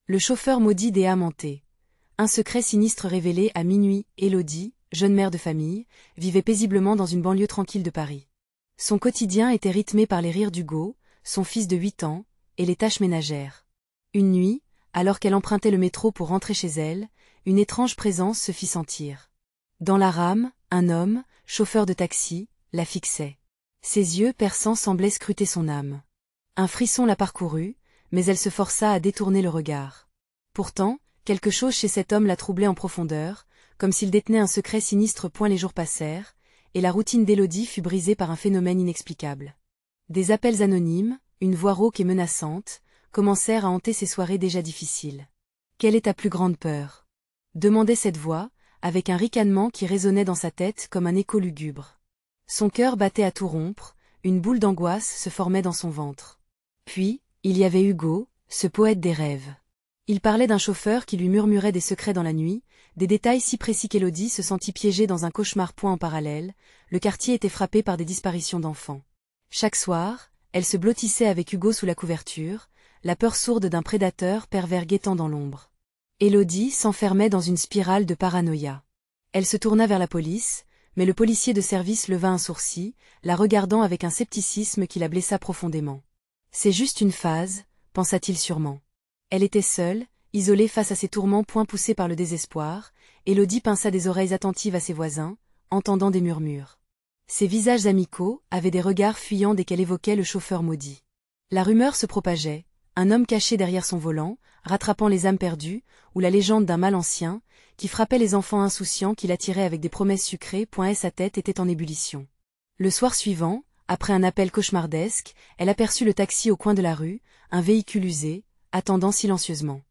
Le chauffeur maudit des âmes hantées. Un secret sinistre révélé à minuit. Élodie, jeune mère de famille, vivait paisiblement dans une banlieue tranquille de Paris. Son quotidien était rythmé par les rires d'Hugo, son fils de 8 ans, et les tâches ménagères. Une nuit, alors qu'elle empruntait le métro pour rentrer chez elle, une étrange présence se fit sentir. Dans la rame, un homme, chauffeur de taxi, la fixait. Ses yeux perçants semblaient scruter son âme. Un frisson la parcourut, mais elle se força à détourner le regard. Pourtant, quelque chose chez cet homme la troublait en profondeur, comme s'il détenait un secret sinistre. Les jours passèrent, et la routine d'Élodie fut brisée par un phénomène inexplicable. Des appels anonymes, une voix rauque et menaçante, commencèrent à hanter ses soirées déjà difficiles. « Quelle est ta plus grande peur ?» demandait cette voix, avec un ricanement qui résonnait dans sa tête comme un écho lugubre. Son cœur battait à tout rompre, une boule d'angoisse se formait dans son ventre. Puis, il y avait Hugo, ce poète des rêves. Il parlait d'un chauffeur qui lui murmurait des secrets dans la nuit, des détails si précis qu'Élodie se sentit piégée dans un cauchemar. En parallèle, le quartier était frappé par des disparitions d'enfants. Chaque soir, elle se blottissait avec Hugo sous la couverture, la peur sourde d'un prédateur pervers guettant dans l'ombre. Élodie s'enfermait dans une spirale de paranoïa. Elle se tourna vers la police, mais le policier de service leva un sourcil, la regardant avec un scepticisme qui la blessa profondément. « C'est juste une phase, pensa-t-il sûrement. » Elle était seule, isolée face à ses tourments. Poussée par le désespoir, Élodie pinça des oreilles attentives à ses voisins, entendant des murmures. Ses visages amicaux avaient des regards fuyants dès qu'elle évoquait le chauffeur maudit. La rumeur se propageait, un homme caché derrière son volant, rattrapant les âmes perdues, ou la légende d'un mal ancien, qui frappait les enfants insouciants qui l'attiraient avec des promesses sucrées. Sa tête était en ébullition. Le soir suivant, après un appel cauchemardesque, elle aperçut le taxi au coin de la rue, un véhicule usé, attendant silencieusement.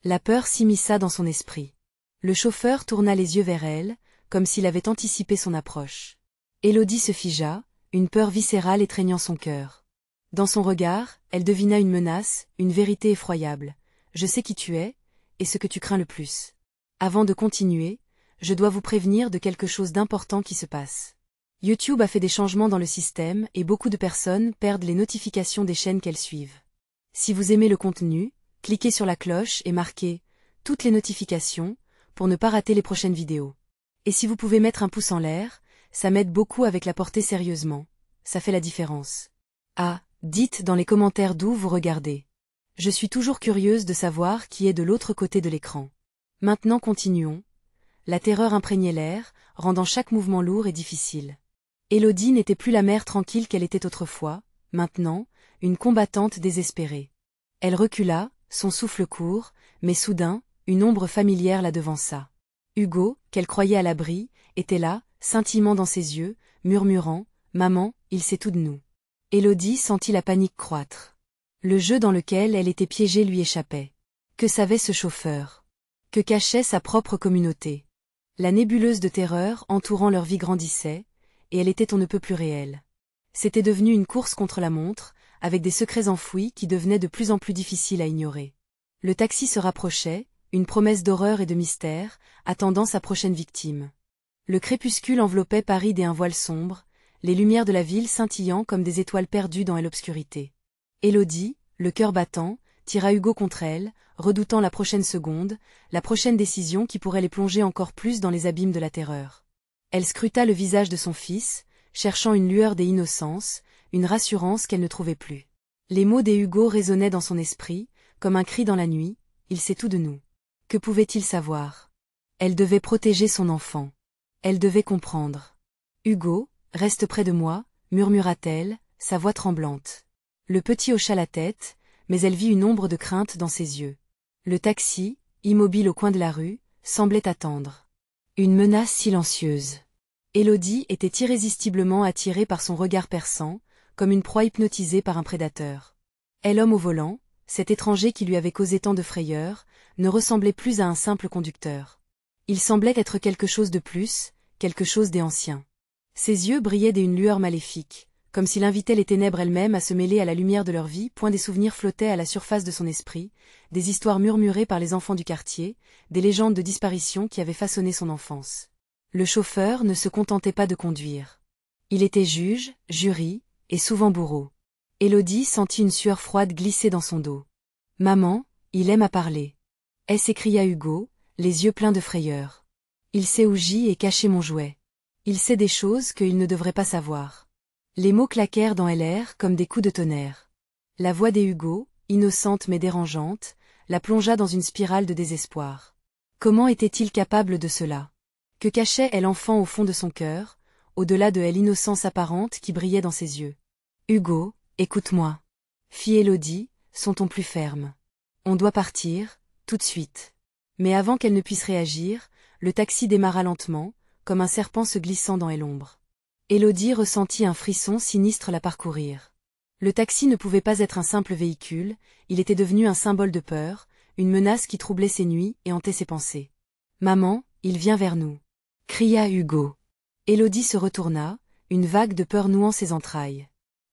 La peur s'immisça dans son esprit. Le chauffeur tourna les yeux vers elle, comme s'il avait anticipé son approche. Élodie se figea, une peur viscérale étreignant son cœur. Dans son regard, elle devina une menace, une vérité effroyable. « Je sais qui tu es, et ce que tu crains le plus. Avant de continuer, je dois vous prévenir de quelque chose d'important qui se passe. YouTube a fait des changements dans le système et beaucoup de personnes perdent les notifications des chaînes qu'elles suivent. Si vous aimez le contenu, cliquez sur la cloche et marquez « Toutes les notifications » pour ne pas rater les prochaines vidéos. Et si vous pouvez mettre un pouce en l'air, ça m'aide beaucoup avec la portée sérieusement. Ça fait la différence. Ah, dites dans les commentaires d'où vous regardez. Je suis toujours curieuse de savoir qui est de l'autre côté de l'écran. Maintenant continuons. La terreur imprégnait l'air, rendant chaque mouvement lourd et difficile. Élodie n'était plus la mère tranquille qu'elle était autrefois, maintenant, une combattante désespérée. Elle recula, son souffle court, mais soudain, une ombre familière la devança. Hugo, qu'elle croyait à l'abri, était là, scintillement dans ses yeux, murmurant « Maman, il sait tout de nous ». Élodie sentit la panique croître. Le jeu dans lequel elle était piégée lui échappait. Que savait ce chauffeur? Que cachait sa propre communauté? La nébuleuse de terreur entourant leur vie grandissait, et elle était on ne peut plus réelle. C'était devenu une course contre la montre, avec des secrets enfouis qui devenaient de plus en plus difficiles à ignorer. Le taxi se rapprochait, une promesse d'horreur et de mystère, attendant sa prochaine victime. Le crépuscule enveloppait Paris d'un voile sombre, les lumières de la ville scintillant comme des étoiles perdues dans l'obscurité. Élodie, le cœur battant, tira Hugo contre elle, redoutant la prochaine seconde, la prochaine décision qui pourrait les plonger encore plus dans les abîmes de la terreur. Elle scruta le visage de son fils, cherchant une lueur d'innocence, une rassurance qu'elle ne trouvait plus. Les mots des Hugo résonnaient dans son esprit, comme un cri dans la nuit, « Il sait tout de nous ». Que pouvait-il savoir? Elle devait protéger son enfant. Elle devait comprendre. « Hugo, reste près de moi », murmura-t-elle, sa voix tremblante. Le petit hocha la tête, mais elle vit une ombre de crainte dans ses yeux. Le taxi, immobile au coin de la rue, semblait attendre. Une menace silencieuse. Élodie était irrésistiblement attirée par son regard perçant, comme une proie hypnotisée par un prédateur. L'homme au volant, cet étranger qui lui avait causé tant de frayeur, ne ressemblait plus à un simple conducteur. Il semblait être quelque chose de plus, quelque chose d'ancien. Ses yeux brillaient d'une lueur maléfique, comme s'il invitait les ténèbres elles-mêmes à se mêler à la lumière de leur vie. Des souvenirs flottaient à la surface de son esprit, des histoires murmurées par les enfants du quartier, des légendes de disparition qui avaient façonné son enfance. Le chauffeur ne se contentait pas de conduire. Il était juge, jury, et souvent bourreau. Élodie sentit une sueur froide glisser dans son dos. « Maman, il aime à parler. s'écria Hugo, les yeux pleins de frayeur. Il sait où J est caché mon jouet. Il sait des choses qu'il ne devrait pas savoir. Les mots claquèrent dans LR comme des coups de tonnerre. La voix des Hugo, innocente mais dérangeante, la plongea dans une spirale de désespoir. Comment était-il capable de cela? Que cachait l'enfant au fond de son cœur, au-delà de l'innocence apparente qui brillait dans ses yeux? Hugo, écoute-moi. Fit Élodie, son ton plus ferme. On doit partir, tout de suite. Mais avant qu'elle ne puisse réagir, le taxi démarra lentement, comme un serpent se glissant dans l'ombre. Élodie ressentit un frisson sinistre la parcourir. Le taxi ne pouvait pas être un simple véhicule, il était devenu un symbole de peur, une menace qui troublait ses nuits et hantait ses pensées. « Maman, il vient vers nous !» cria Hugo. Élodie se retourna, une vague de peur nouant ses entrailles.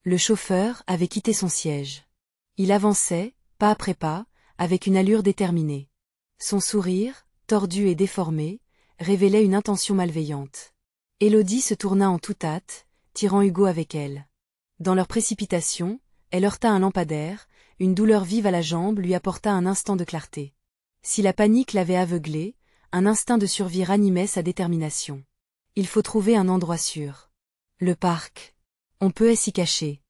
Le chauffeur avait quitté son siège. Il avançait, pas après pas, avec une allure déterminée. Son sourire, tordu et déformé, révélait une intention malveillante. Élodie se tourna en toute hâte, tirant Hugo avec elle. Dans leur précipitation, elle heurta un lampadaire, une douleur vive à la jambe lui apporta un instant de clarté. Si la panique l'avait aveuglée, un instinct de survie ranimait sa détermination. Il faut trouver un endroit sûr. Le parc. On peut s'y cacher.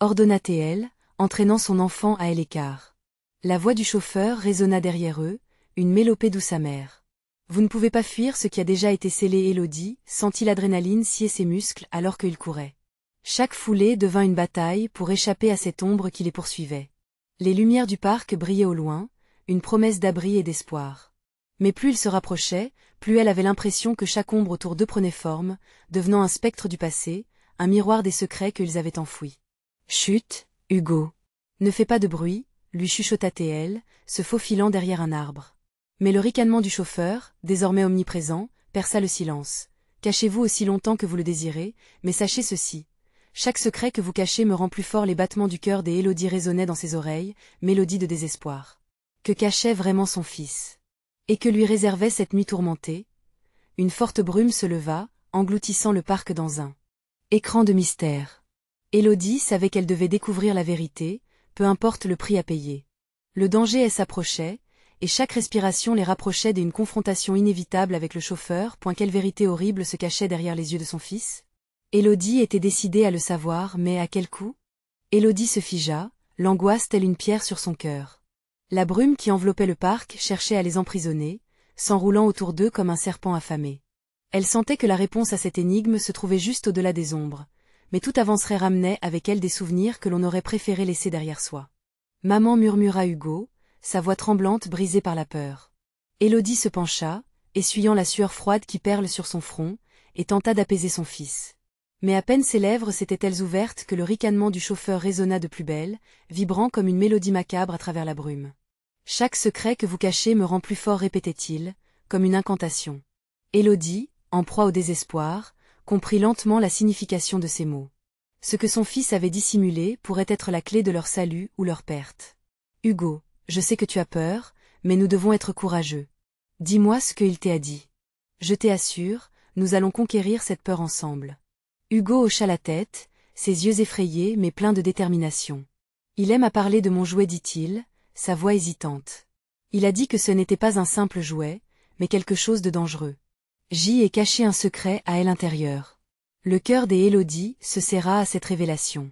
Ordonna-t-elle, entraînant son enfant à l'écart. La voix du chauffeur résonna derrière eux, une mélopée douce amère. Vous ne pouvez pas fuir ce qui a déjà été scellé. Élodie sentit l'adrénaline scier ses muscles alors qu'il courait. Chaque foulée devint une bataille pour échapper à cette ombre qui les poursuivait. Les lumières du parc brillaient au loin, une promesse d'abri et d'espoir. Mais plus ils se rapprochaient, plus elle avait l'impression que chaque ombre autour d'eux prenait forme, devenant un spectre du passé, un miroir des secrets qu'ils avaient enfouis. « Chut, Hugo. Ne fais pas de bruit, lui chuchota-t-elle, se faufilant derrière un arbre. Mais le ricanement du chauffeur, désormais omniprésent, perça le silence. Cachez-vous aussi longtemps que vous le désirez, mais sachez ceci. Chaque secret que vous cachez me rend plus fort. Les battements du cœur des Élodie résonnaient dans ses oreilles, mélodie de désespoir. Que cachait vraiment son fils? Et que lui réservait cette nuit tourmentée? Une forte brume se leva, engloutissant le parc dans un écran de mystère. Élodie savait qu'elle devait découvrir la vérité, peu importe le prix à payer. Le danger s'approchait, et chaque respiration les rapprochait d'une confrontation inévitable avec le chauffeur. Quelle vérité horrible se cachait derrière les yeux de son fils? Élodie était décidée à le savoir, mais à quel coût? Élodie se figea, l'angoisse telle une pierre sur son cœur. La brume qui enveloppait le parc cherchait à les emprisonner, s'enroulant autour d'eux comme un serpent affamé. Elle sentait que la réponse à cette énigme se trouvait juste au-delà des ombres, mais tout avancerait ramenait avec elle des souvenirs que l'on aurait préféré laisser derrière soi. Maman, murmura Hugo, sa voix tremblante brisée par la peur. Élodie se pencha, essuyant la sueur froide qui perle sur son front, et tenta d'apaiser son fils. Mais à peine ses lèvres s'étaient-elles ouvertes que le ricanement du chauffeur résonna de plus belle, vibrant comme une mélodie macabre à travers la brume. Chaque secret que vous cachez me rend plus fort, répétait-il, comme une incantation. Élodie, en proie au désespoir, comprit lentement la signification de ces mots. Ce que son fils avait dissimulé pourrait être la clé de leur salut ou leur perte. Hugo, je sais que tu as peur, mais nous devons être courageux. Dis-moi ce qu'il t'a dit. Je t'assure, nous allons conquérir cette peur ensemble. Hugo hocha la tête, ses yeux effrayés mais pleins de détermination. Il aime à parler de mon jouet, dit-il, sa voix hésitante. Il a dit que ce n'était pas un simple jouet, mais quelque chose de dangereux. J est caché un secret à l'intérieur. Le cœur des Élodie se serra à cette révélation.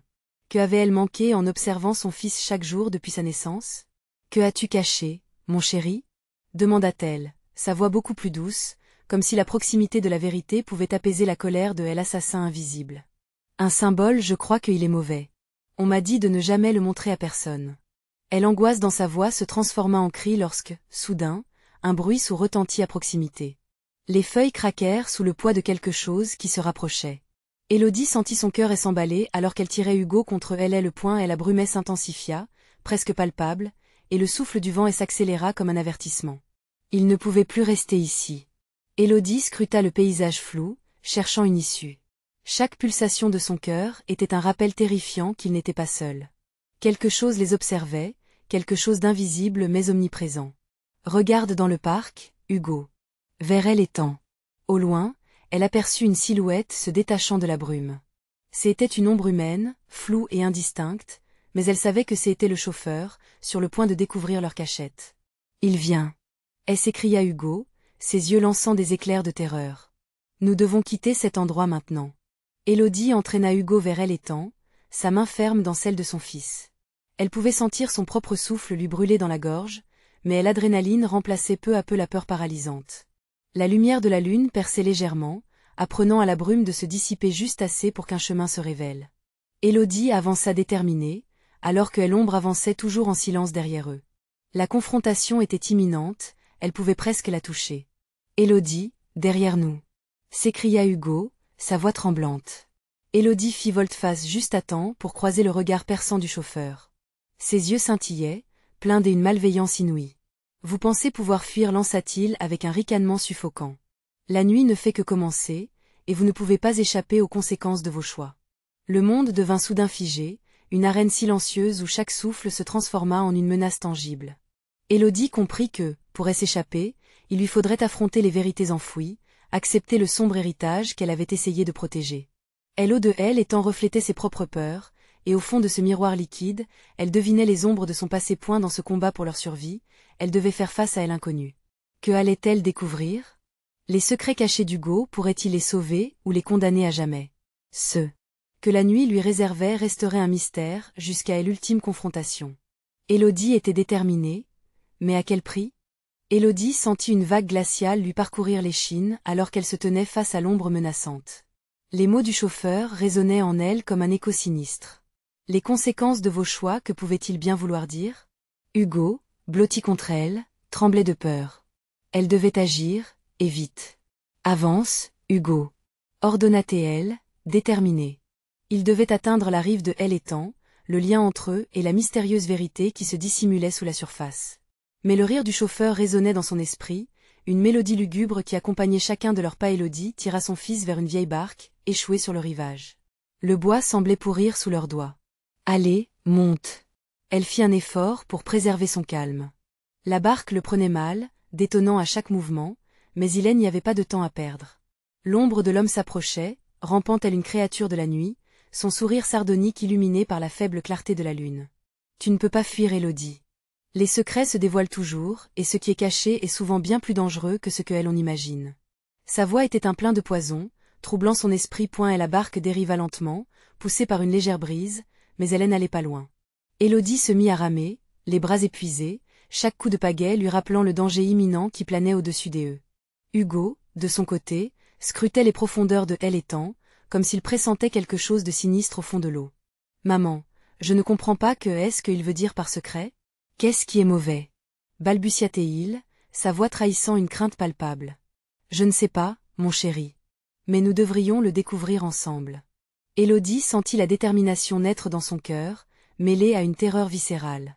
Que avait-elle manqué en observant son fils chaque jour depuis sa naissance? Que as-tu caché, mon chéri? Demanda-t-elle, sa voix beaucoup plus douce, comme si la proximité de la vérité pouvait apaiser la colère de l'assassin invisible. Un symbole, je crois qu'il est mauvais. On m'a dit de ne jamais le montrer à personne. L'angoisse dans sa voix se transforma en cri lorsque, soudain, un bruit sourd retentit à proximité. Les feuilles craquèrent sous le poids de quelque chose qui se rapprochait. Élodie sentit son cœur s'emballer alors qu'elle tirait Hugo contre elle et le poing et la brume s'intensifia, presque palpable, et le souffle du vent s'accéléra comme un avertissement. Il ne pouvait plus rester ici. Élodie scruta le paysage flou, cherchant une issue. Chaque pulsation de son cœur était un rappel terrifiant qu'il n'était pas seul. Quelque chose les observait, quelque chose d'invisible mais omniprésent. Regarde dans le parc, Hugo. Vers elle étend. Au loin, elle aperçut une silhouette se détachant de la brume. C'était une ombre humaine, floue et indistincte, mais elle savait que c'était le chauffeur, sur le point de découvrir leur cachette. Il vient. s'écria Hugo, ses yeux lançant des éclairs de terreur. Nous devons quitter cet endroit maintenant. Élodie entraîna Hugo vers elle étang, sa main ferme dans celle de son fils. Elle pouvait sentir son propre souffle lui brûler dans la gorge, mais l'adrénaline remplaçait peu à peu la peur paralysante. La lumière de la lune perçait légèrement, apprenant à la brume de se dissiper juste assez pour qu'un chemin se révèle. Élodie avança déterminée, alors que l'ombre avançait toujours en silence derrière eux. La confrontation était imminente, elle pouvait presque la toucher. « Élodie, derrière nous !» s'écria Hugo, sa voix tremblante. Élodie fit volte-face juste à temps pour croiser le regard perçant du chauffeur. Ses yeux scintillaient, pleins d'une malveillance inouïe. « Vous pensez pouvoir fuir » lança-t-il avec un ricanement suffocant. « La nuit ne fait que commencer, et vous ne pouvez pas échapper aux conséquences de vos choix. » Le monde devint soudain figé, une arène silencieuse où chaque souffle se transforma en une menace tangible. Élodie comprit que, pour s'échapper, il lui faudrait affronter les vérités enfouies, accepter le sombre héritage qu'elle avait essayé de protéger. Elle de elle étant reflétait ses propres peurs, et au fond de ce miroir liquide, elle devinait les ombres de son passé point dans ce combat pour leur survie, elle devait faire face à l'inconnu. Que allait-elle découvrir? Les secrets cachés d'Hugo pourraient-ils les sauver ou les condamner à jamais? Ce que la nuit lui réservait resterait un mystère jusqu'à l'ultime confrontation. Élodie était déterminée, mais à quel prix? Élodie sentit une vague glaciale lui parcourir l'échine alors qu'elle se tenait face à l'ombre menaçante. Les mots du chauffeur résonnaient en elle comme un écho sinistre. Les conséquences de vos choix, que pouvaient-ils bien vouloir dire? Hugo, blotti contre elle, tremblait de peur. Elle devait agir, et vite. Avance, Hugo, ordonna-t-elle, déterminée. Il devait atteindre la rive de l'étang, le lien entre eux et la mystérieuse vérité qui se dissimulait sous la surface. Mais le rire du chauffeur résonnait dans son esprit, une mélodie lugubre qui accompagnait chacun de leurs pas. Élodie tira son fils vers une vieille barque, échouée sur le rivage. Le bois semblait pourrir sous leurs doigts. Allez, monte. Elle fit un effort pour préserver son calme. La barque le prenait mal, détonnant à chaque mouvement, mais il n'y avait pas de temps à perdre. L'ombre de l'homme s'approchait, rampant telle une créature de la nuit, son sourire sardonique illuminé par la faible clarté de la lune. Tu ne peux pas fuir, Élodie. Les secrets se dévoilent toujours, et ce qui est caché est souvent bien plus dangereux que ce que l'on imagine. Sa voix était un plein de poison, troublant son esprit. Et la barque dériva lentement, poussée par une légère brise, mais elle n'allait pas loin. Élodie se mit à ramer, les bras épuisés, chaque coup de pagaie lui rappelant le danger imminent qui planait au-dessus d'eux. Hugo, de son côté, scrutait les profondeurs de l'étang, comme s'il pressentait quelque chose de sinistre au fond de l'eau. « Maman, je ne comprends pas ce qu'il veut dire par secret? Qu'est-ce qui est mauvais? » balbutia-t-il, sa voix trahissant une crainte palpable. « Je ne sais pas, mon chéri. Mais nous devrions le découvrir ensemble. » Élodie sentit la détermination naître dans son cœur, mêlée à une terreur viscérale.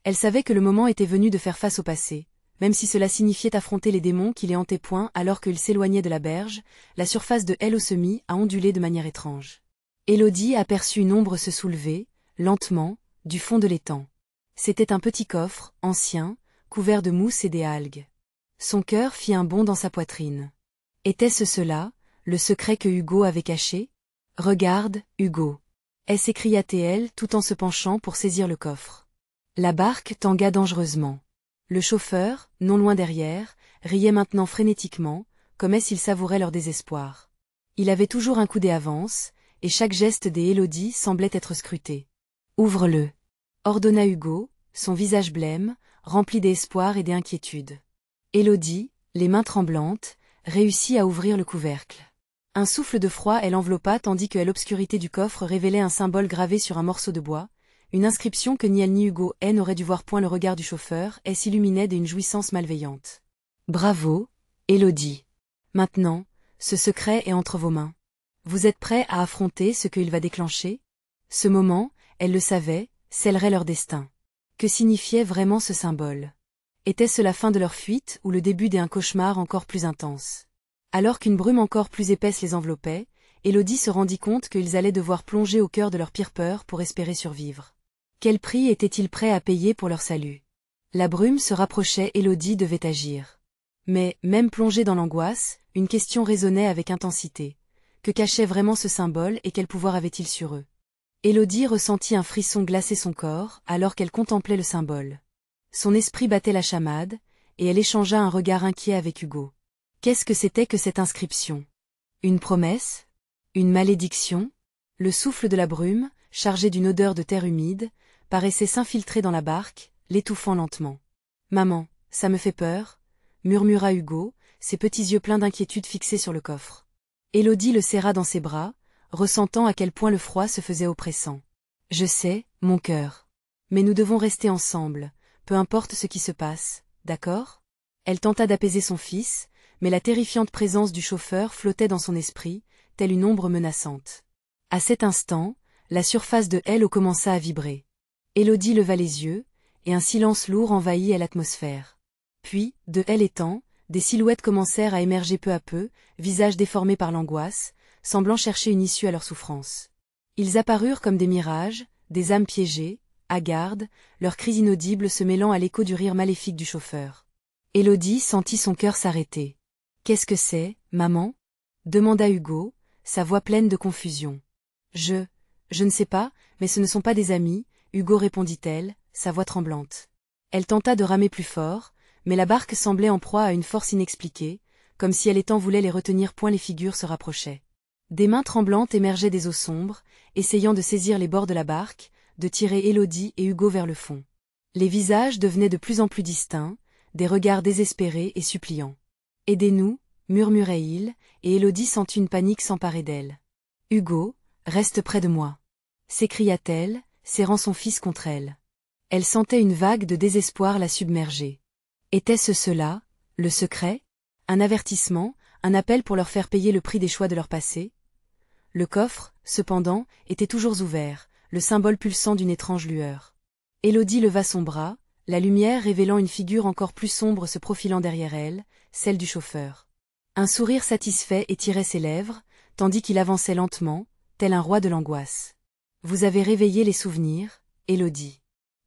Elle savait que le moment était venu de faire face au passé, même si cela signifiait affronter les démons qui les hantaient. Alors qu'ils s'éloignaient de la berge, la surface de l'eau se mit à onduler de manière étrange. Élodie aperçut une ombre se soulever, lentement, du fond de l'étang. C'était un petit coffre, ancien, couvert de mousse et des algues. Son cœur fit un bond dans sa poitrine. Était-ce cela, le secret que Hugo avait caché? « Regarde, Hugo !» s'écria-t-elle tout en se penchant pour saisir le coffre. La barque tangua dangereusement. Le chauffeur, non loin derrière, riait maintenant frénétiquement, comme s'il savourait leur désespoir. Il avait toujours un coup d'avance, et chaque geste des Élodie semblait être scruté. « Ouvre-le !» ordonna Hugo, son visage blême, rempli d'espoir et d'inquiétude. Élodie, les mains tremblantes, réussit à ouvrir le couvercle. Un souffle de froid l'enveloppa tandis que l'obscurité du coffre révélait un symbole gravé sur un morceau de bois, une inscription que ni elle ni Hugo n'auraient dû voir. Le regard du chauffeur s'illuminait d'une jouissance malveillante. « Bravo, Élodie. Maintenant, ce secret est entre vos mains. Vous êtes prêts à affronter ce qu'il va déclencher? » Ce moment, elle le savait, scellerait leur destin. Que signifiait vraiment ce symbole? Était-ce la fin de leur fuite ou le début d'un cauchemar encore plus intense? Alors qu'une brume encore plus épaisse les enveloppait, Élodie se rendit compte qu'ils allaient devoir plonger au cœur de leur pire peur pour espérer survivre. Quel prix étaient-ils prêts à payer pour leur salut? La brume se rapprochait, Élodie devait agir. Mais, même plongée dans l'angoisse, une question résonnait avec intensité. Que cachait vraiment ce symbole et quel pouvoir avait-il sur eux? Élodie ressentit un frisson glacer son corps alors qu'elle contemplait le symbole. Son esprit battait la chamade, et elle échangea un regard inquiet avec Hugo. Qu'est-ce que c'était que cette inscription? Une promesse? Une malédiction? Le souffle de la brume, chargé d'une odeur de terre humide, paraissait s'infiltrer dans la barque, l'étouffant lentement. « Maman, ça me fait peur » murmura Hugo, ses petits yeux pleins d'inquiétude fixés sur le coffre. Élodie le serra dans ses bras, ressentant à quel point le froid se faisait oppressant. « Je sais, mon cœur. Mais nous devons rester ensemble, peu importe ce qui se passe, d'accord ?» Elle tenta d'apaiser son fils, mais la terrifiante présence du chauffeur flottait dans son esprit, telle une ombre menaçante. À cet instant, la surface de Hello commença à vibrer. Élodie leva les yeux, et un silence lourd envahit l'atmosphère. Puis, de elle étant, des silhouettes commencèrent à émerger peu à peu, visages déformés par l'angoisse, semblant chercher une issue à leur souffrance. Ils apparurent comme des mirages, des âmes piégées, hagardes, leurs cris inaudibles se mêlant à l'écho du rire maléfique du chauffeur. Élodie sentit son cœur s'arrêter. « Qu'est-ce que c'est, maman ?» demanda Hugo, sa voix pleine de confusion. Je ne sais pas, mais ce ne sont pas des amis, Hugo répondit-elle, sa voix tremblante. Elle tenta de ramer plus fort, mais la barque semblait en proie à une force inexpliquée, comme si elle étant voulait les retenir point les figures se rapprochaient. Des mains tremblantes émergeaient des eaux sombres, essayant de saisir les bords de la barque, de tirer Élodie et Hugo vers le fond. Les visages devenaient de plus en plus distincts, des regards désespérés et suppliants. « Aidez-nous » murmurait-il, et Élodie sentit une panique s'emparer d'elle. « Hugo, reste près de moi » s'écria-t-elle, serrant son fils contre elle. Elle sentait une vague de désespoir la submerger. Était-ce cela, le secret? Un avertissement, un appel pour leur faire payer le prix des choix de leur passé? Le coffre, cependant, était toujours ouvert, le symbole pulsant d'une étrange lueur. Élodie leva son bras, la lumière révélant une figure encore plus sombre se profilant derrière elle, celle du chauffeur. Un sourire satisfait étirait ses lèvres, tandis qu'il avançait lentement, tel un roi de l'angoisse. « Vous avez réveillé les souvenirs, Élodie.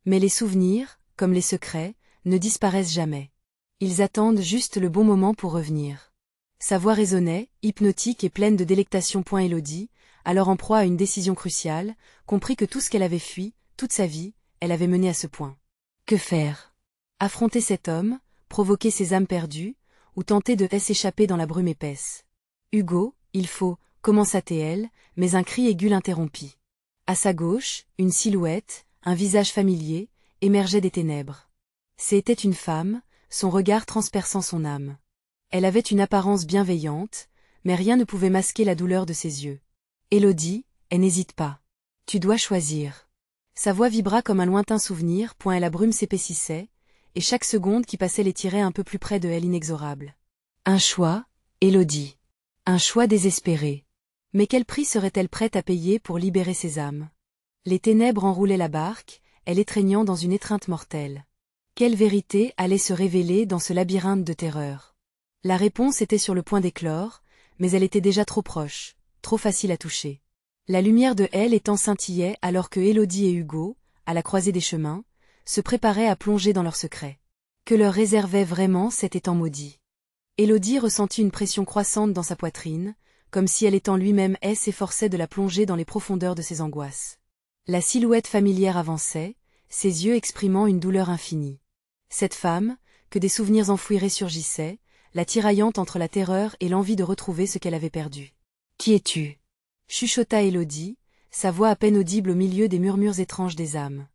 Mais les souvenirs, comme les secrets, ne disparaissent jamais. Ils attendent juste le bon moment pour revenir. » Sa voix résonnait, hypnotique et pleine de délectation. Élodie, alors en proie à une décision cruciale, comprit que tout ce qu'elle avait fui, toute sa vie, elle avait mené à ce point. Que faire? Affronter cet homme, provoquer ces âmes perdues, ou tenter de s'échapper dans la brume épaisse? Hugo, il faut, commença-t-elle, mais un cri aigu l'interrompit. À sa gauche, une silhouette, un visage familier, émergeait des ténèbres. C'était une femme, son regard transperçant son âme. Elle avait une apparence bienveillante, mais rien ne pouvait masquer la douleur de ses yeux. Élodie, elle n'hésite pas. Tu dois choisir. Sa voix vibra comme un lointain souvenir. La brume s'épaississait, et chaque seconde qui passait les tirait un peu plus près de elle inexorable. Un choix, Élodie. Un choix désespéré. Mais quel prix serait-elle prête à payer pour libérer ses âmes? Les ténèbres enroulaient la barque, elle étreignant dans une étreinte mortelle. Quelle vérité allait se révéler dans ce labyrinthe de terreur? La réponse était sur le point d'éclore, mais elle était déjà trop proche, trop facile à toucher. La lumière de elle étant scintillait alors que Élodie et Hugo, à la croisée des chemins, se préparaient à plonger dans leur secret. Que leur réservait vraiment cet étang maudit? Élodie ressentit une pression croissante dans sa poitrine, comme si elle étant lui-même s'efforçait de la plonger dans les profondeurs de ses angoisses. La silhouette familière avançait, ses yeux exprimant une douleur infinie. Cette femme, que des souvenirs enfouis ressurgissaient, la tiraillant entre la terreur et l'envie de retrouver ce qu'elle avait perdu. « Qui es-tu » chuchota Élodie, sa voix à peine audible au milieu des murmures étranges des âmes.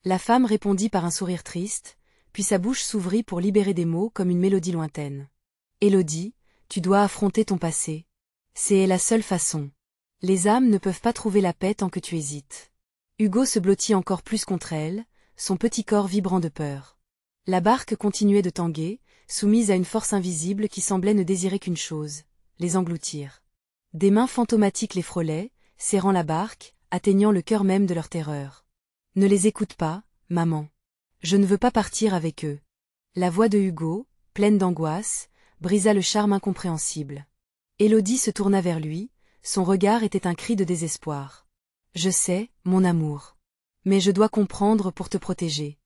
La femme répondit par un sourire triste, puis sa bouche s'ouvrit pour libérer des mots comme une mélodie lointaine. « Élodie, tu dois affronter ton passé. C'est la seule façon. Les âmes ne peuvent pas trouver la paix tant que tu hésites. » Hugo se blottit encore plus contre elle, son petit corps vibrant de peur. La barque continuait de tanguer, soumise à une force invisible qui semblait ne désirer qu'une chose, les engloutir. Des mains fantomatiques les frôlaient, serrant la barque, atteignant le cœur même de leur terreur. « Ne les écoute pas, maman. Je ne veux pas partir avec eux. » La voix de Hugo, pleine d'angoisse, brisa le charme incompréhensible. Élodie se tourna vers lui, son regard était un cri de désespoir. « Je sais, mon amour. Mais je dois comprendre pour te protéger. »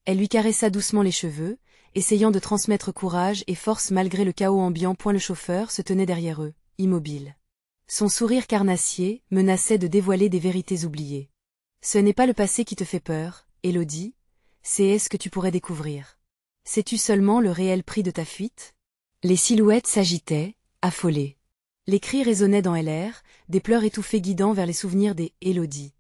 Elle lui caressa doucement les cheveux, essayant de transmettre courage et force malgré le chaos ambiant. Le chauffeur se tenait derrière eux, immobile. Son sourire carnassier menaçait de dévoiler des vérités oubliées. « Ce n'est pas le passé qui te fait peur, Élodie, c'est ce que tu pourrais découvrir. Sais-tu seulement le réel prix de ta fuite? Les silhouettes s'agitaient, affolées. Les cris résonnaient dans l'air, des pleurs étouffés guidant vers les souvenirs des Élodie.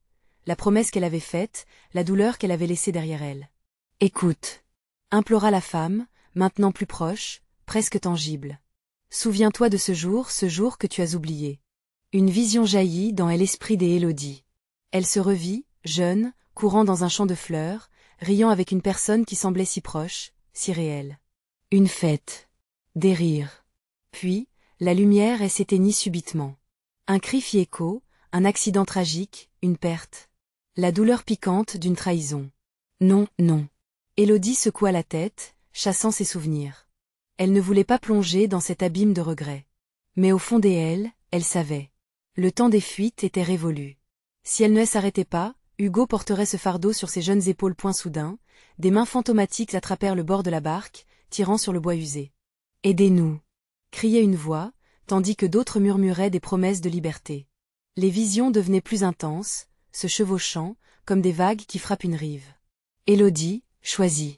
La promesse qu'elle avait faite, la douleur qu'elle avait laissée derrière elle. Écoute, implora la femme, maintenant plus proche, presque tangible. Souviens-toi de ce jour que tu as oublié. Une vision jaillit dans l'esprit des Élodie. Elle se revit, jeune, courant dans un champ de fleurs, riant avec une personne qui semblait si proche, si réelle. Une fête. Des rires. Puis, la lumière s'éteignit subitement. Un cri fit écho, un accident tragique, une perte. La douleur piquante d'une trahison. Non, non. Élodie secoua la tête, chassant ses souvenirs. Elle ne voulait pas plonger dans cet abîme de regrets. Mais au fond d'elle, elle savait. Le temps des fuites était révolu. Si elle ne s'arrêtait pas, Hugo porterait ce fardeau sur ses jeunes épaules. Point soudain, des mains fantomatiques attrapèrent le bord de la barque, tirant sur le bois usé. « Aidez-nous » criait une voix, tandis que d'autres murmuraient des promesses de liberté. Les visions devenaient plus intenses, se chevauchant, comme des vagues qui frappent une rive. « Élodie, choisis »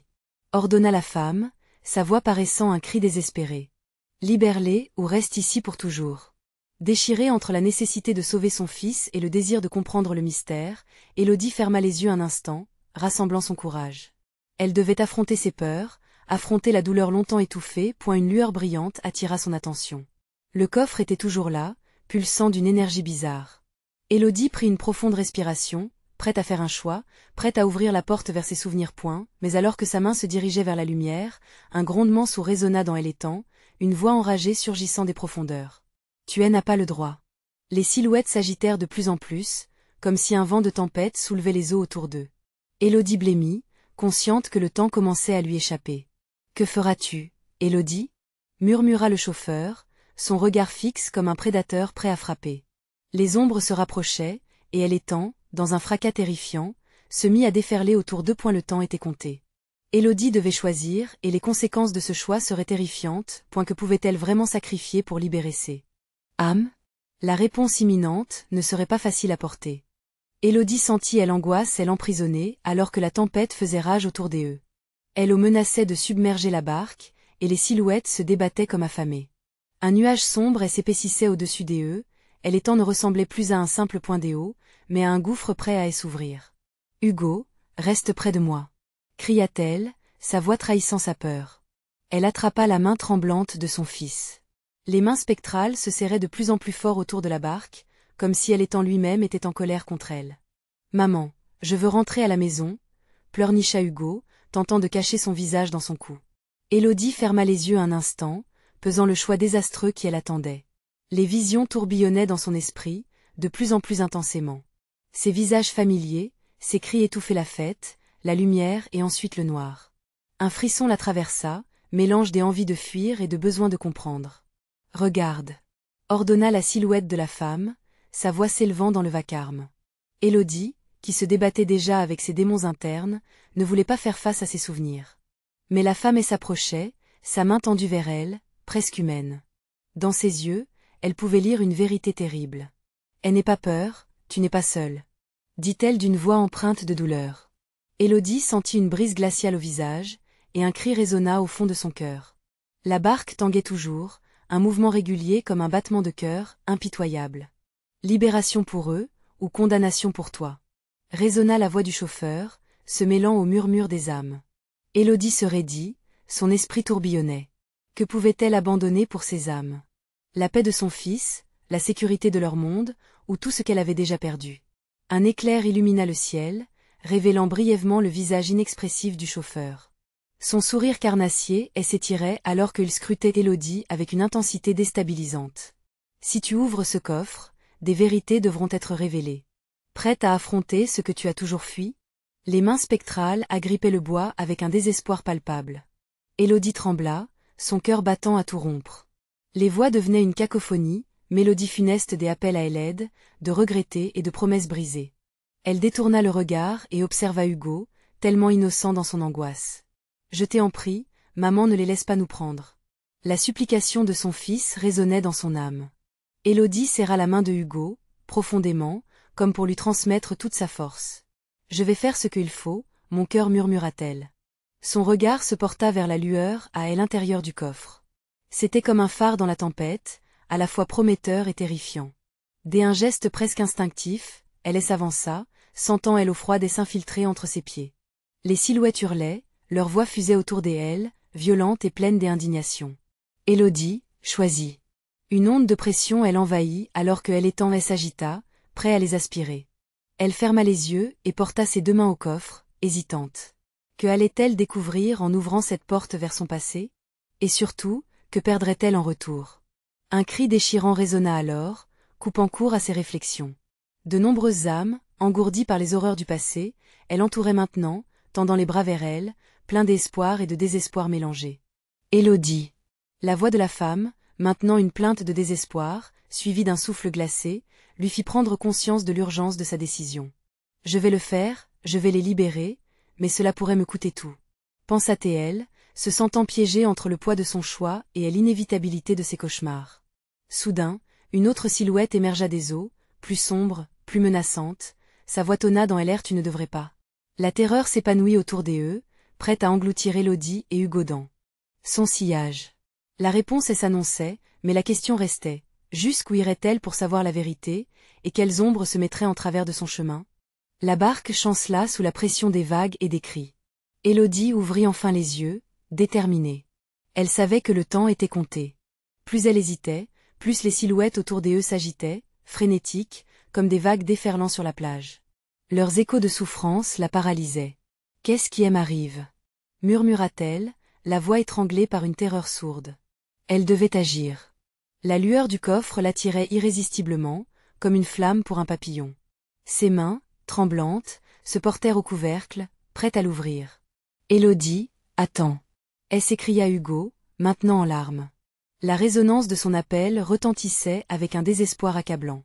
ordonna la femme, sa voix paraissant un cri désespéré. « Libère-les ou reste ici pour toujours. » Déchirée entre la nécessité de sauver son fils et le désir de comprendre le mystère, Élodie ferma les yeux un instant, rassemblant son courage. Elle devait affronter ses peurs, affronter la douleur longtemps étouffée. Une lueur brillante attira son attention. Le coffre était toujours là, pulsant d'une énergie bizarre. Élodie prit une profonde respiration, prête à faire un choix, prête à ouvrir la porte vers ses souvenirs. Mais alors que sa main se dirigeait vers la lumière, un grondement sourd résonna dans l'étang, une voix enragée surgissant des profondeurs. Tu n'as pas le droit. Les silhouettes s'agitèrent de plus en plus, comme si un vent de tempête soulevait les eaux autour d'eux. Élodie blêmit, consciente que le temps commençait à lui échapper. « Que feras-tu, Élodie » murmura le chauffeur, son regard fixe comme un prédateur prêt à frapper. Les ombres se rapprochaient, et l'étang, dans un fracas terrifiant, se mit à déferler autour d'eux. Le temps était compté. Élodie devait choisir, et les conséquences de ce choix seraient terrifiantes. Que pouvait-elle vraiment sacrifier pour libérer ses âmes? La réponse imminente ne serait pas facile à porter. Élodie sentit l'angoisse l'emprisonner alors que la tempête faisait rage autour d'eux. Elle menaçait de submerger la barque, et les silhouettes se débattaient comme affamées. Un nuage sombre s'épaississait au-dessus d'eux, l'étang ne ressemblait plus à un simple point d'eau, mais à un gouffre prêt à s'ouvrir. « Hugo, reste près de moi » cria-t-elle, sa voix trahissant sa peur. Elle attrapa la main tremblante de son fils. Les mains spectrales se serraient de plus en plus fort autour de la barque, comme si l'étang lui-même était en colère contre elle. « Maman, je veux rentrer à la maison » pleurnicha Hugo, tentant de cacher son visage dans son cou. Élodie ferma les yeux un instant, pesant le choix désastreux qui l'attendait. Les visions tourbillonnaient dans son esprit, de plus en plus intensément. Ces visages familiers, ces cris étouffaient la fête, la lumière et ensuite le noir. Un frisson la traversa, mélange des envies de fuir et de besoin de comprendre. « Regarde » ordonna la silhouette de la femme, sa voix s'élevant dans le vacarme. Élodie, qui se débattait déjà avec ses démons internes, ne voulait pas faire face à ses souvenirs. Mais la femme s'approchait, sa main tendue vers elle, presque humaine. Dans ses yeux, elle pouvait lire une vérité terrible. « N'aie pas peur, tu n'es pas seule » dit-elle d'une voix empreinte de douleur. Élodie sentit une brise glaciale au visage, et un cri résonna au fond de son cœur. La barque tanguait toujours, un mouvement régulier comme un battement de cœur, impitoyable. « Libération pour eux, ou condamnation pour toi » résonna la voix du chauffeur, se mêlant au murmure des âmes. Élodie se raidit, son esprit tourbillonnait. Que pouvait-elle abandonner pour ces âmes? La paix de son fils, la sécurité de leur monde, ou tout ce qu'elle avait déjà perdu? Un éclair illumina le ciel, révélant brièvement le visage inexpressif du chauffeur. Son sourire carnassier s'étirait alors qu'il scrutait Élodie avec une intensité déstabilisante. « Si tu ouvres ce coffre, des vérités devront être révélées. Prête à affronter ce que tu as toujours fui ?» Les mains spectrales agrippaient le bois avec un désespoir palpable. Élodie trembla, son cœur battant à tout rompre. Les voix devenaient une cacophonie, mélodie funeste des appels à l'aide, de regretter et de promesses brisées. Elle détourna le regard et observa Hugo, tellement innocent dans son angoisse. « Je t'en prie, maman, ne les laisse pas nous prendre. » La supplication de son fils résonnait dans son âme. Élodie serra la main de Hugo, profondément, comme pour lui transmettre toute sa force. « Je vais faire ce qu'il faut, mon cœur, murmura-t-elle. Son regard se porta vers la lueur à l'intérieur du coffre. C'était comme un phare dans la tempête, à la fois prometteur et terrifiant. Dès un geste presque instinctif, elle s'avança, sentant elle eau froide et s'infiltrer entre ses pieds. Les silhouettes hurlaient, leurs voix fusaient autour d'elle, violentes et pleines d'indignation. Élodie, choisis. Une onde de pression elle envahit alors que elle s'agita, prêt à les aspirer. Elle ferma les yeux et porta ses deux mains au coffre, hésitante. Que allait-elle découvrir en ouvrant cette porte vers son passé? Et surtout, que perdrait-elle en retour? Un cri déchirant résonna alors, coupant court à ses réflexions. De nombreuses âmes, engourdies par les horreurs du passé, elle entourait maintenant, tendant les bras vers elle, plein d'espoir et de désespoir mélangés. Élodie. La voix de la femme, maintenant une plainte de désespoir, suivie d'un souffle glacé, lui fit prendre conscience de l'urgence de sa décision. Je vais le faire, je vais les libérer, mais cela pourrait me coûter tout. Pensa-t-elle, se sentant piégée entre le poids de son choix et l'inévitabilité de ses cauchemars. Soudain, une autre silhouette émergea des eaux, plus sombre, plus menaçante, sa voix tonna dans l'air tu ne devrais pas. La terreur s'épanouit autour d'eux, prête à engloutir Élodie et Hugodin. Son sillage. La réponse s'annonçait, mais la question restait. Jusqu'où irait-elle pour savoir la vérité, et quelles ombres se mettraient en travers de son chemin? La barque chancela sous la pression des vagues et des cris. Élodie ouvrit enfin les yeux, déterminée. Elle savait que le temps était compté. Plus elle hésitait, plus les silhouettes autour d'eux s'agitaient, frénétiques, comme des vagues déferlant sur la plage. Leurs échos de souffrance la paralysaient. « Qu'est-ce qui m'arrive » murmura-t-elle, la voix étranglée par une terreur sourde. Elle devait agir. La lueur du coffre l'attirait irrésistiblement, comme une flamme pour un papillon. Ses mains, tremblantes, se portèrent au couvercle, prêtes à l'ouvrir. « Élodie, attends !» s'écria Hugo, maintenant en larmes. La résonance de son appel retentissait avec un désespoir accablant.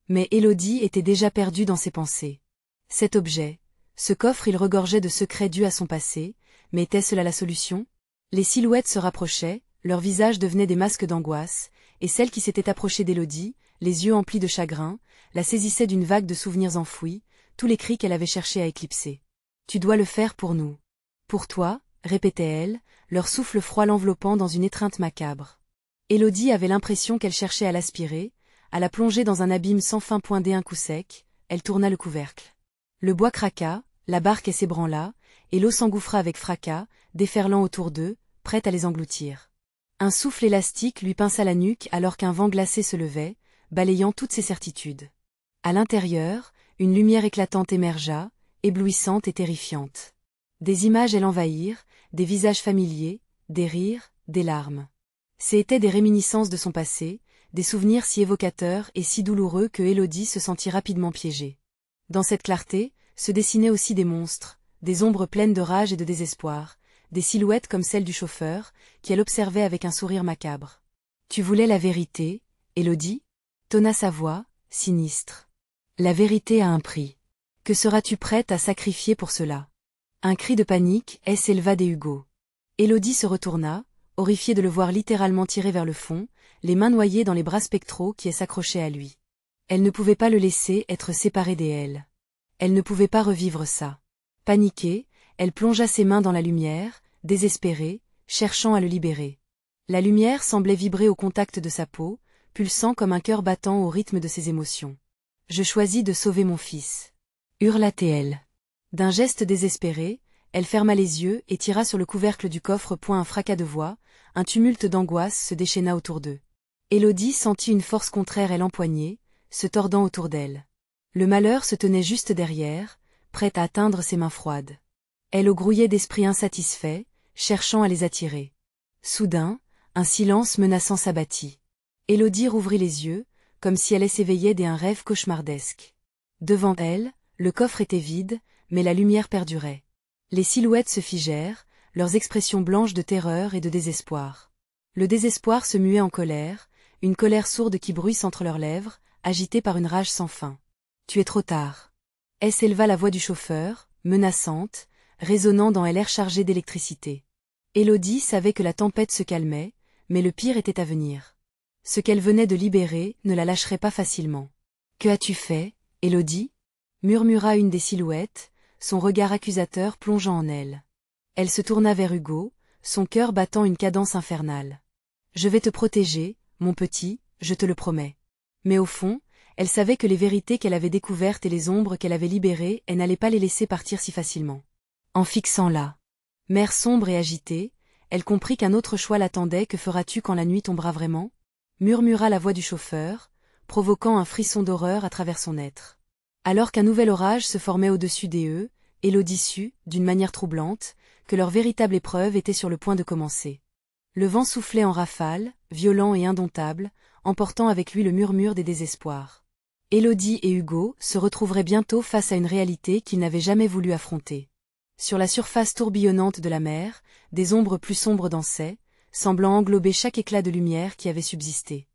Mais Élodie était déjà perdue dans ses pensées. Cet objet, ce coffre il regorgeait de secrets dus à son passé, mais était-ce là la solution? Les silhouettes se rapprochaient, leurs visages devenaient des masques d'angoisse, et celle qui s'était approchée d'Élodie, les yeux emplis de chagrin, la saisissait d'une vague de souvenirs enfouis, tous les cris qu'elle avait cherché à éclipser. « Tu dois le faire pour nous. Pour toi, » répétait-elle, leur souffle froid l'enveloppant dans une étreinte macabre. Élodie avait l'impression qu'elle cherchait à l'aspirer, à la plonger dans un abîme sans fin poindé un coup sec, elle tourna le couvercle. Le bois craqua, la barque s'ébranla, et l'eau s'engouffra avec fracas, déferlant autour d'eux, prête à les engloutir. Un souffle élastique lui pinça la nuque alors qu'un vent glacé se levait, balayant toutes ses certitudes. À l'intérieur, une lumière éclatante émergea, éblouissante et terrifiante. Des images l'envahirent, des visages familiers, des rires, des larmes. C'étaient des réminiscences de son passé, des souvenirs si évocateurs et si douloureux que Élodie se sentit rapidement piégée. Dans cette clarté, se dessinaient aussi des monstres, des ombres pleines de rage et de désespoir, des silhouettes comme celle du chauffeur, qui elle observait avec un sourire macabre. « Tu voulais la vérité, Élodie » tonna sa voix, sinistre. « La vérité a un prix. Que seras-tu prête à sacrifier pour cela ?» Un cri de panique s'éleva des Hugo. Élodie se retourna, horrifiée de le voir littéralement tiré vers le fond, les mains noyées dans les bras spectraux qui s'accrochaient à lui. Elle ne pouvait pas le laisser être séparé d'elle. Elle ne pouvait pas revivre ça. Paniquée, elle plongea ses mains dans la lumière, désespérée, cherchant à le libérer. La lumière semblait vibrer au contact de sa peau, pulsant comme un cœur battant au rythme de ses émotions. « Je choisis de sauver mon fils » hurla-t-elle. D'un geste désespéré, elle ferma les yeux et tira sur le couvercle du coffre. Un fracas de voix, un tumulte d'angoisse se déchaîna autour d'eux. Élodie sentit une force contraire l'empoigner, se tordant autour d'elle. Le malheur se tenait juste derrière, prêt à atteindre ses mains froides. Elle grouillait d'esprit insatisfait, cherchant à les attirer. Soudain, un silence menaçant s'abattit. Élodie rouvrit les yeux, comme si elle s'éveillait d'un rêve cauchemardesque. Devant elle, le coffre était vide, mais la lumière perdurait. Les silhouettes se figèrent, leurs expressions blanches de terreur et de désespoir. Le désespoir se muait en colère, une colère sourde qui bruisse entre leurs lèvres, agitée par une rage sans fin. « Tu es trop tard. » s'éleva la voix du chauffeur, menaçante, résonnant dans l'air chargé d'électricité. Élodie savait que la tempête se calmait, mais le pire était à venir. Ce qu'elle venait de libérer ne la lâcherait pas facilement. « Que as-tu fait, Élodie » murmura une des silhouettes, son regard accusateur plongeant en elle. Elle se tourna vers Hugo, son cœur battant une cadence infernale. Je vais te protéger, mon petit, je te le promets. Mais au fond, elle savait que les vérités qu'elle avait découvertes et les ombres qu'elle avait libérées, elle n'allait pas les laisser partir si facilement. En fixant la mer sombre et agitée, elle comprit qu'un autre choix l'attendait. Que feras-tu quand la nuit tombera vraiment? Murmura la voix du chauffeur, provoquant un frisson d'horreur à travers son être. Alors qu'un nouvel orage se formait au-dessus d'eux, Élodie sut, d'une manière troublante, que leur véritable épreuve était sur le point de commencer. Le vent soufflait en rafales, violent et indomptable, emportant avec lui le murmure des désespoirs. Élodie et Hugo se retrouveraient bientôt face à une réalité qu'ils n'avaient jamais voulu affronter. Sur la surface tourbillonnante de la mer, des ombres plus sombres dansaient, semblant englober chaque éclat de lumière qui avait subsisté.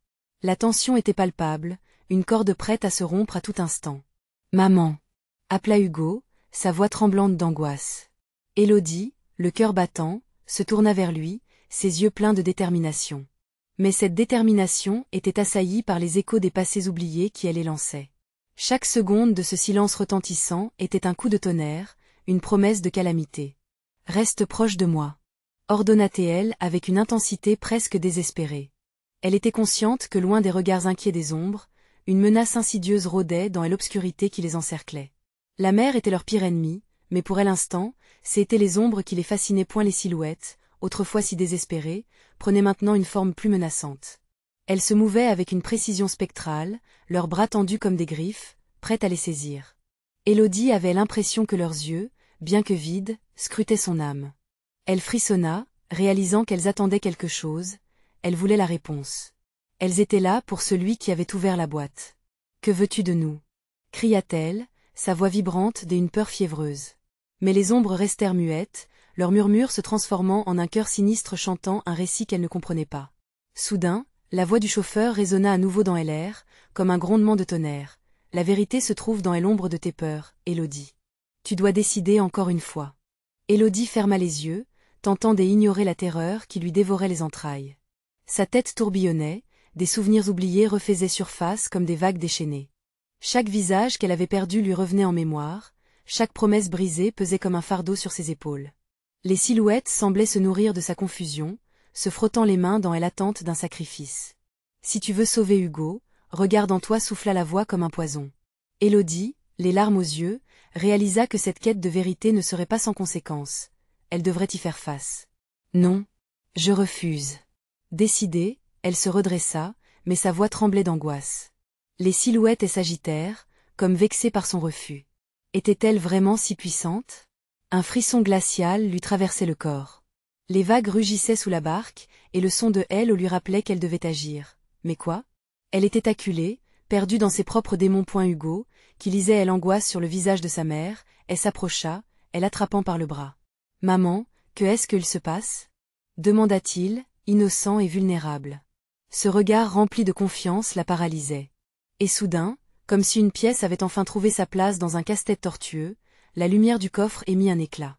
La tension était palpable, une corde prête à se rompre à tout instant. « Maman !» appela Hugo, sa voix tremblante d'angoisse. Élodie, le cœur battant, se tourna vers lui, ses yeux pleins de détermination. Mais cette détermination était assaillie par les échos des passés oubliés qui elle élançait. Chaque seconde de ce silence retentissant était un coup de tonnerre, une promesse de calamité. « Reste proche de moi », ordonna-t-elle avec une intensité presque désespérée. Elle était consciente que loin des regards inquiets des ombres, une menace insidieuse rôdait dans l'obscurité qui les encerclait. La mer était leur pire ennemi, mais pour l'instant, c'étaient les ombres qui les fascinaient point les silhouettes, autrefois si désespérées, prenaient maintenant une forme plus menaçante. Elles se mouvaient avec une précision spectrale, leurs bras tendus comme des griffes, prêtes à les saisir. Élodie avait l'impression que leurs yeux, bien que vides, scrutaient son âme. Elle frissonna, réalisant qu'elles attendaient quelque chose, elle voulait la réponse. Elles étaient là pour celui qui avait ouvert la boîte. « Que veux-tu de nous » cria-t-elle, sa voix vibrante d'une peur fiévreuse. Mais les ombres restèrent muettes, leurs murmures se transformant en un chœur sinistre chantant un récit qu'elle ne comprenait pas. Soudain, la voix du chauffeur résonna à nouveau dans l'air, comme un grondement de tonnerre. « La vérité se trouve dans l'ombre de tes peurs, Élodie. Tu dois décider encore une fois. » Élodie ferma les yeux, tentant d'ignorer la terreur qui lui dévorait les entrailles. Sa tête tourbillonnait, des souvenirs oubliés refaisaient surface comme des vagues déchaînées. Chaque visage qu'elle avait perdu lui revenait en mémoire, chaque promesse brisée pesait comme un fardeau sur ses épaules. Les silhouettes semblaient se nourrir de sa confusion, se frottant les mains dans l'attente d'un sacrifice. « Si tu veux sauver Hugo, regarde en toi » souffla la voix comme un poison. Élodie, les larmes aux yeux, réalisa que cette quête de vérité ne serait pas sans conséquence. Elle devrait y faire face. « Non, je refuse. » Décidée, elle se redressa, mais sa voix tremblait d'angoisse. Les silhouettes s'agitèrent, comme vexées par son refus. Était-elle vraiment si puissante? Un frisson glacial lui traversait le corps. Les vagues rugissaient sous la barque, et le son de elle lui rappelait qu'elle devait agir. Mais quoi? Elle était acculée, perdue dans ses propres démons. Hugo, qui lisait l'angoisse sur le visage de sa mère, elle s'approcha, elle l'attrapant par le bras. « Maman, que est-ce qu'il se passe » demanda-t-il, innocent et vulnérable. Ce regard rempli de confiance la paralysait. Et soudain, comme si une pièce avait enfin trouvé sa place dans un casse-tête tortueux, la lumière du coffre émit un éclat.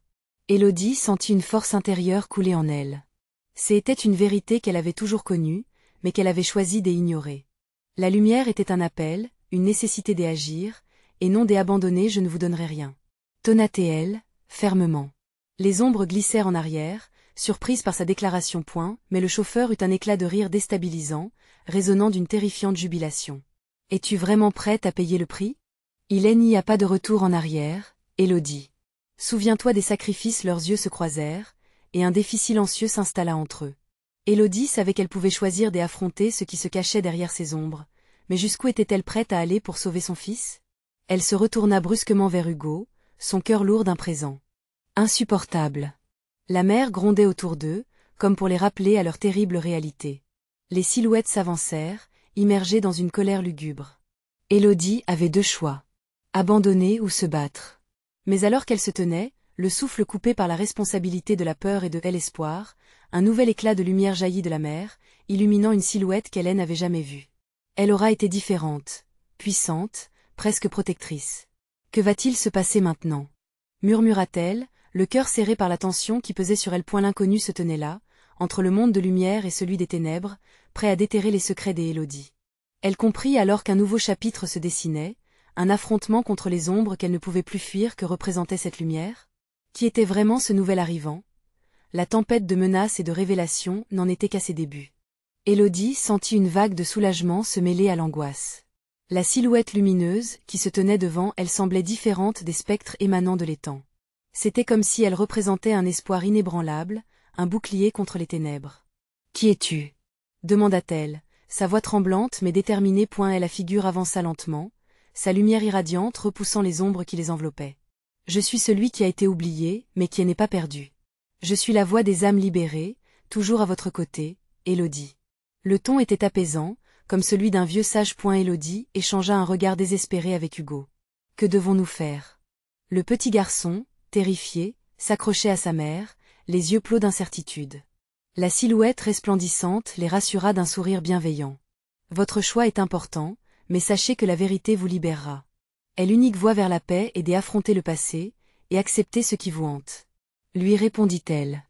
Élodie sentit une force intérieure couler en elle. C'était une vérité qu'elle avait toujours connue, mais qu'elle avait choisi d'ignorer. La lumière était un appel, une nécessité d'agir, et non d'abandonner. « Je ne vous donnerai rien » tonna-t-elle, fermement. Les ombres glissèrent en arrière, surprises par sa déclaration. Mais le chauffeur eut un éclat de rire déstabilisant, résonnant d'une terrifiante jubilation. « Es-tu vraiment prête à payer le prix » Il n'y a pas de retour en arrière, Élodie. Souviens-toi des sacrifices. Leurs yeux se croisèrent, et un défi silencieux s'installa entre eux. Élodie savait qu'elle pouvait choisir d'affronter ce qui se cachait derrière ces ombres, mais jusqu'où était-elle prête à aller pour sauver son fils? Elle se retourna brusquement vers Hugo, son cœur lourd d'un présent. Insupportable. La mer grondait autour d'eux, comme pour les rappeler à leur terrible réalité. Les silhouettes s'avancèrent, immergées dans une colère lugubre. Élodie avait deux choix. Abandonner ou se battre. Mais alors qu'elle se tenait, le souffle coupé par la responsabilité de la peur et de l'espoir, un nouvel éclat de lumière jaillit de la mer, illuminant une silhouette qu'elle n'avait jamais vue. Elle aura été différente, puissante, presque protectrice. Que va-t-il se passer maintenant? Murmura-t-elle, le cœur serré par la tension qui pesait sur elle. L'inconnu se tenait là, entre le monde de lumière et celui des ténèbres, prêt à déterrer les secrets des Élodie. Elle comprit alors qu'un nouveau chapitre se dessinait, un affrontement contre les ombres qu'elle ne pouvait plus fuir. Que représentait cette lumière? Qui était vraiment ce nouvel arrivant, la tempête de menaces et de révélations n'en était qu'à ses débuts. Élodie sentit une vague de soulagement se mêler à l'angoisse. La silhouette lumineuse, qui se tenait devant elle, semblait différente des spectres émanant de l'étang. C'était comme si elle représentait un espoir inébranlable, un bouclier contre les ténèbres. « Qui es-tu » demanda-t-elle, sa voix tremblante mais déterminée. Et la figure avança lentement, sa lumière irradiante repoussant les ombres qui les enveloppaient. « Je suis celui qui a été oublié, mais qui n'est pas perdu. Je suis la voix des âmes libérées, toujours à votre côté, Élodie. » Le ton était apaisant, comme celui d'un vieux sage. Élodie échangea un regard désespéré avec Hugo. « Que devons-nous faire » Le petit garçon, terrifié, s'accrochait à sa mère, les yeux clos d'incertitude. La silhouette resplendissante les rassura d'un sourire bienveillant. « Votre choix est important, mais sachez que la vérité vous libérera. Est l'unique voie vers la paix et d'affronter le passé, et accepter ce qui vous hante. » Lui répondit-elle.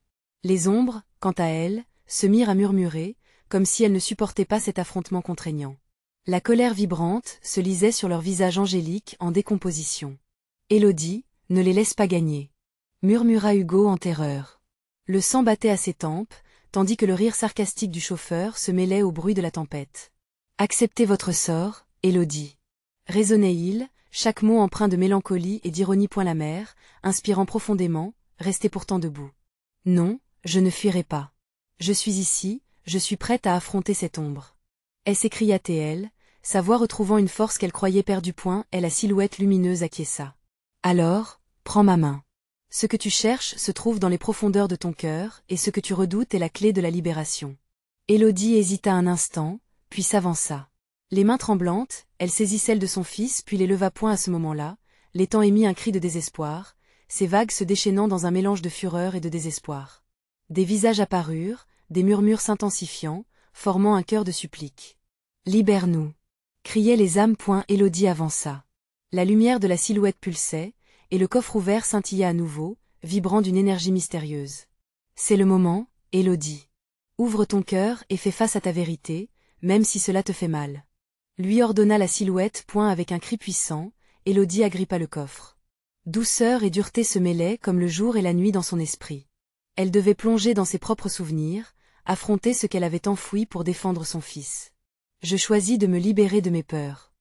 Les ombres, quant à elles, se mirent à murmurer, comme si elles ne supportaient pas cet affrontement contraignant. La colère vibrante se lisait sur leurs visages angéliques en décomposition. « Élodie, ne les laisse pas gagner » murmura Hugo en terreur. Le sang battait à ses tempes, tandis que le rire sarcastique du chauffeur se mêlait au bruit de la tempête. « Acceptez votre sort, Élodie » résonnait-il, chaque mot empreint de mélancolie et d'ironie. La mère, inspirant profondément, restait pourtant debout. « Non, je ne fuirai pas. Je suis ici, je suis prête à affronter cette ombre. » s'écria-t-elle, sa voix retrouvant une force qu'elle croyait perdue. Et la silhouette lumineuse acquiesça. « Alors, prends ma main. Ce que tu cherches se trouve dans les profondeurs de ton cœur, et ce que tu redoutes est la clé de la libération. » Élodie hésita un instant, puis s'avança. Les mains tremblantes, elle saisit celles de son fils puis les leva. À ce moment-là, l'étang émit un cri de désespoir, ses vagues se déchaînant dans un mélange de fureur et de désespoir. Des visages apparurent, des murmures s'intensifiant, formant un chœur de supplique. « Libère-nous » criaient les âmes. Élodie avança. La lumière de la silhouette pulsait, et le coffre ouvert scintilla à nouveau, vibrant d'une énergie mystérieuse. « C'est le moment, Élodie. Ouvre ton cœur et fais face à ta vérité, même si cela te fait mal. » Lui ordonna la silhouette. Avec un cri puissant, Élodie agrippa le coffre. Douceur et dureté se mêlaient comme le jour et la nuit dans son esprit. Elle devait plonger dans ses propres souvenirs, affronter ce qu'elle avait enfoui pour défendre son fils. « Je choisis de me libérer de mes peurs. »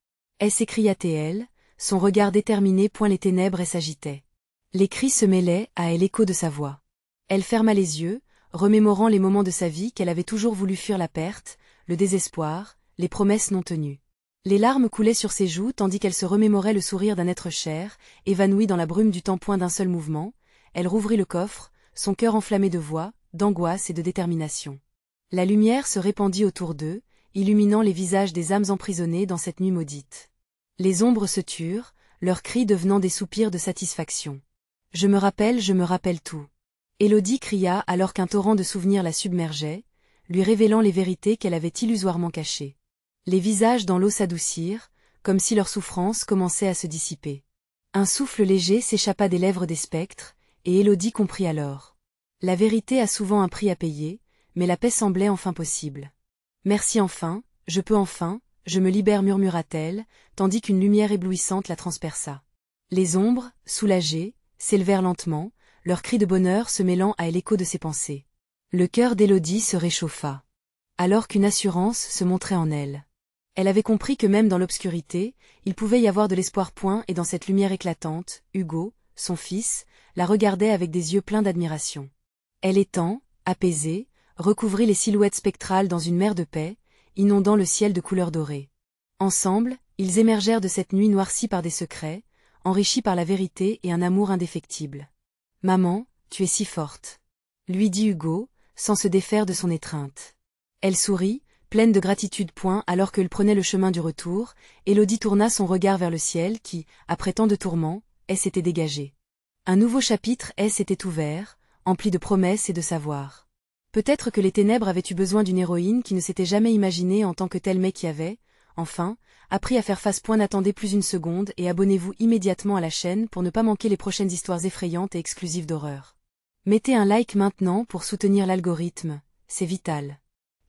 s'écria-t-elle, son regard déterminé. Les ténèbres s'agitaient. Les cris se mêlaient à l'écho de sa voix. Elle ferma les yeux, remémorant les moments de sa vie qu'elle avait toujours voulu fuir: la perte, le désespoir, les promesses non tenues. Les larmes coulaient sur ses joues tandis qu'elle se remémorait le sourire d'un être cher, évanoui dans la brume du temps. D'un seul mouvement, elle rouvrit le coffre, son cœur enflammé de voix, d'angoisse et de détermination. La lumière se répandit autour d'eux, illuminant les visages des âmes emprisonnées dans cette nuit maudite. Les ombres se turent, leurs cris devenant des soupirs de satisfaction. « Je me rappelle tout » Élodie cria alors qu'un torrent de souvenirs la submergeait, lui révélant les vérités qu'elle avait illusoirement cachées. Les visages dans l'eau s'adoucirent, comme si leur souffrance commençait à se dissiper. Un souffle léger s'échappa des lèvres des spectres, et Élodie comprit alors. La vérité a souvent un prix à payer, mais la paix semblait enfin possible. « Merci enfin, je peux enfin, je me libère » murmura-t-elle, tandis qu'une lumière éblouissante la transperça. Les ombres, soulagées, s'élevèrent lentement, leurs cris de bonheur se mêlant à l'écho de ses pensées. Le cœur d'Élodie se réchauffa. Alors qu'une assurance se montrait en elle. Elle avait compris que même dans l'obscurité, il pouvait y avoir de l'espoir. Et dans cette lumière éclatante, Hugo, son fils, la regardait avec des yeux pleins d'admiration. Elle étend, apaisée, recouvrit les silhouettes spectrales dans une mer de paix, inondant le ciel de couleurs dorées. Ensemble, ils émergèrent de cette nuit noircie par des secrets, enrichis par la vérité et un amour indéfectible. « Maman, tu es si forte » lui dit Hugo, sans se défaire de son étreinte. Elle sourit, pleine de gratitude. Alors qu'elle prenait le chemin du retour, Élodie tourna son regard vers le ciel qui, après tant de tourments, s'était dégagé. Un nouveau chapitre s'était ouvert, empli de promesses et de savoir. Peut-être que les ténèbres avaient eu besoin d'une héroïne qui ne s'était jamais imaginée en tant que telle mais qui avait, enfin, appris à faire face. N'attendez plus une seconde et abonnez-vous immédiatement à la chaîne pour ne pas manquer les prochaines histoires effrayantes et exclusives d'horreur. Mettez un like maintenant pour soutenir l'algorithme, c'est vital.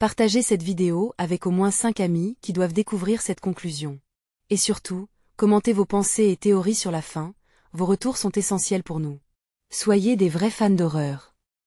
Partagez cette vidéo avec au moins 5 amis qui doivent découvrir cette conclusion. Et surtout, commentez vos pensées et théories sur la fin, vos retours sont essentiels pour nous. Soyez des vrais fans d'horreur.